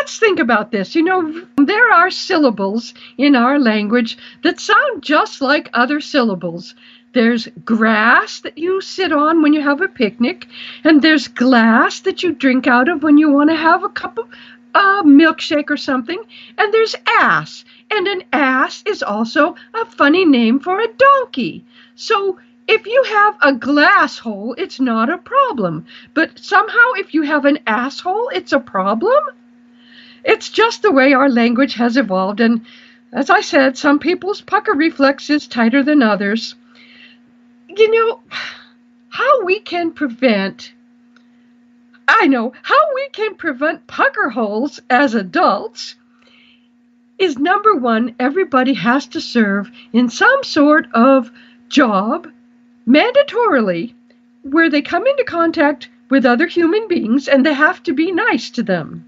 let's think about this. There are syllables in our language that sound just like other syllables. There's grass that you sit on when you have a picnic, and there's glass that you drink out of when you want to have a cup of milkshake or something, and there's ass. And an ass is also a funny name for a donkey. So if you have a glass hole, it's not a problem. But somehow if you have an asshole, it's a problem? It's just the way our language has evolved. And as I said, some people's pucker reflex is tighter than others. How we can prevent pucker holes as adults is number one, everybody has to serve in some sort of job mandatorily where they come into contact with other human beings and they have to be nice to them,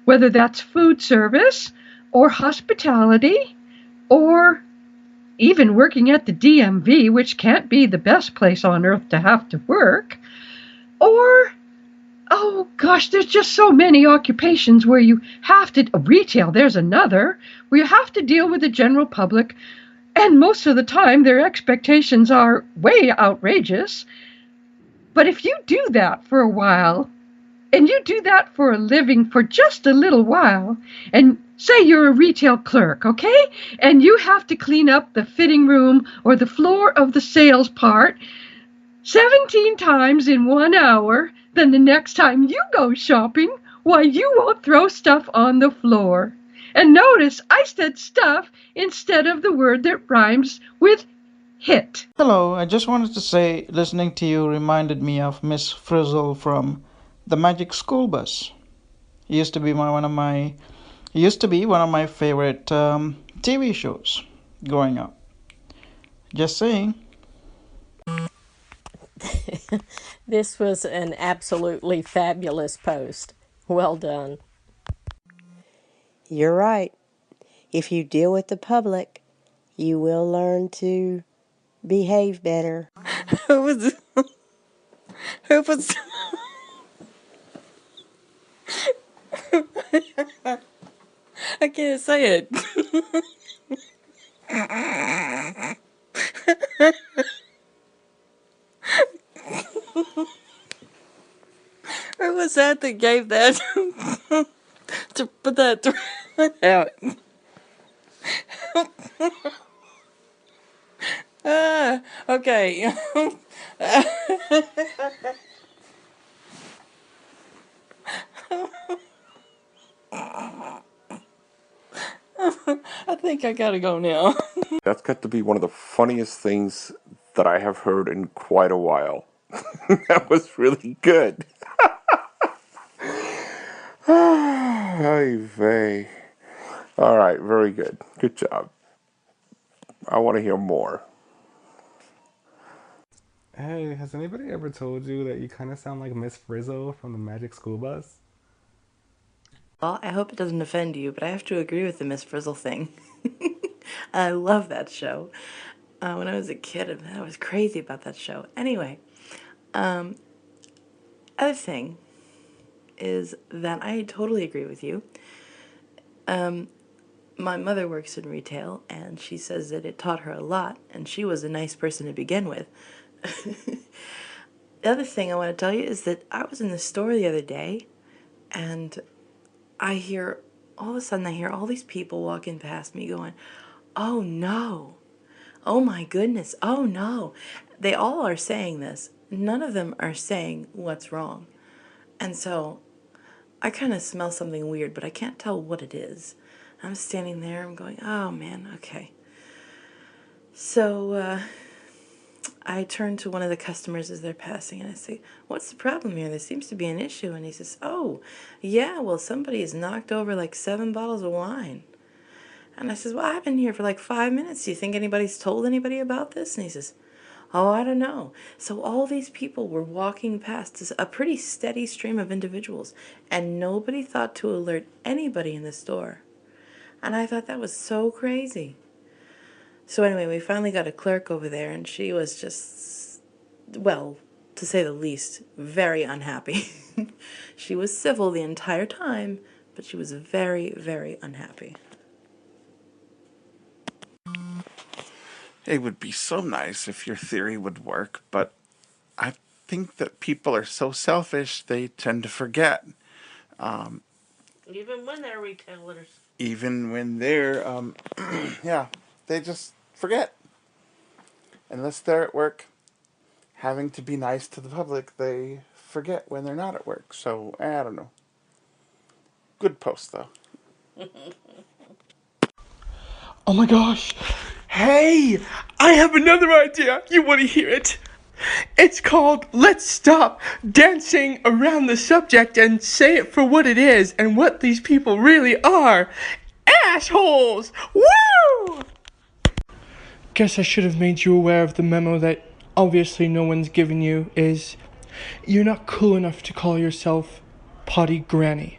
whether that's food service or hospitality or even working at the DMV, which can't be the best place on earth to have to work, or oh gosh, there's just so many occupations where you have to, retail, there's another, where you have to deal with the general public, and most of the time their expectations are way outrageous. But if you do that for a while, and you do that for a living for just a little while, and say you're a retail clerk, okay? And you have to clean up the fitting room or the floor of the sales part 17 times in 1 hour, then the next time you go shopping, why, you won't throw stuff on the floor. And notice I said stuff instead of the word that rhymes with hit. Hello, I just wanted to say listening to you reminded me of Miss Frizzle from The Magic School Bus. It used to be one of my favorite TV shows growing up. Just saying. This was an absolutely fabulous post. Well done. You're right. If you deal with the public, you will learn to behave better. Who was... I can't say it. Who was that gave that to put that out? Okay. I think I gotta go now. That's got to be one of the funniest things that I have heard in quite a while. That was really good. Ay vey. All right, very good. Good job. I want to hear more. Hey, has anybody ever told you that you kind of sound like Miss Frizzle from the Magic School Bus? Well, I hope it doesn't offend you, but I have to agree with the Miss Frizzle thing. I love that show. When I was a kid, I was crazy about that show. Anyway, other thing is that I totally agree with you. My mother works in retail, and she says that it taught her a lot, and she was a nice person to begin with. The other thing I want to tell you is that I was in the store the other day, and all of a sudden I hear all these people walking past me going, "Oh no, oh my goodness, oh no." They all are saying this. None of them are saying what's wrong. And so I kind of smell something weird, but I can't tell what it is. I'm standing there, I'm going, oh man, okay. So I turn to one of the customers as they're passing and I say, "What's the problem here? There seems to be an issue." And he says, "Oh, yeah, well, somebody has knocked over like 7 bottles of wine." And I says, "Well, I've been here for like 5 minutes. Do you think anybody's told anybody about this?" And he says, "Oh, I don't know." So all these people were walking past, a pretty steady stream of individuals, and nobody thought to alert anybody in the store. And I thought that was so crazy. So anyway, we finally got a clerk over there, and she was just, well, to say the least, very unhappy. She was civil the entire time, but she was very, very unhappy. It would be so nice if your theory would work, but I think that people are so selfish they tend to forget. Even when they're retailers. Even when they're, yeah, they just forget. Unless they're at work having to be nice to the public, they forget when they're not at work. So, I don't know. Good post, though. Oh my gosh. Hey, I have another idea. You want to hear it? It's called Let's Stop Dancing Around the Subject and Say It for What It Is and What These People Really Are. Assholes! Woo! Guess I should have made you aware of the memo that obviously no one's given you is you're not cool enough to call yourself Potty Granny.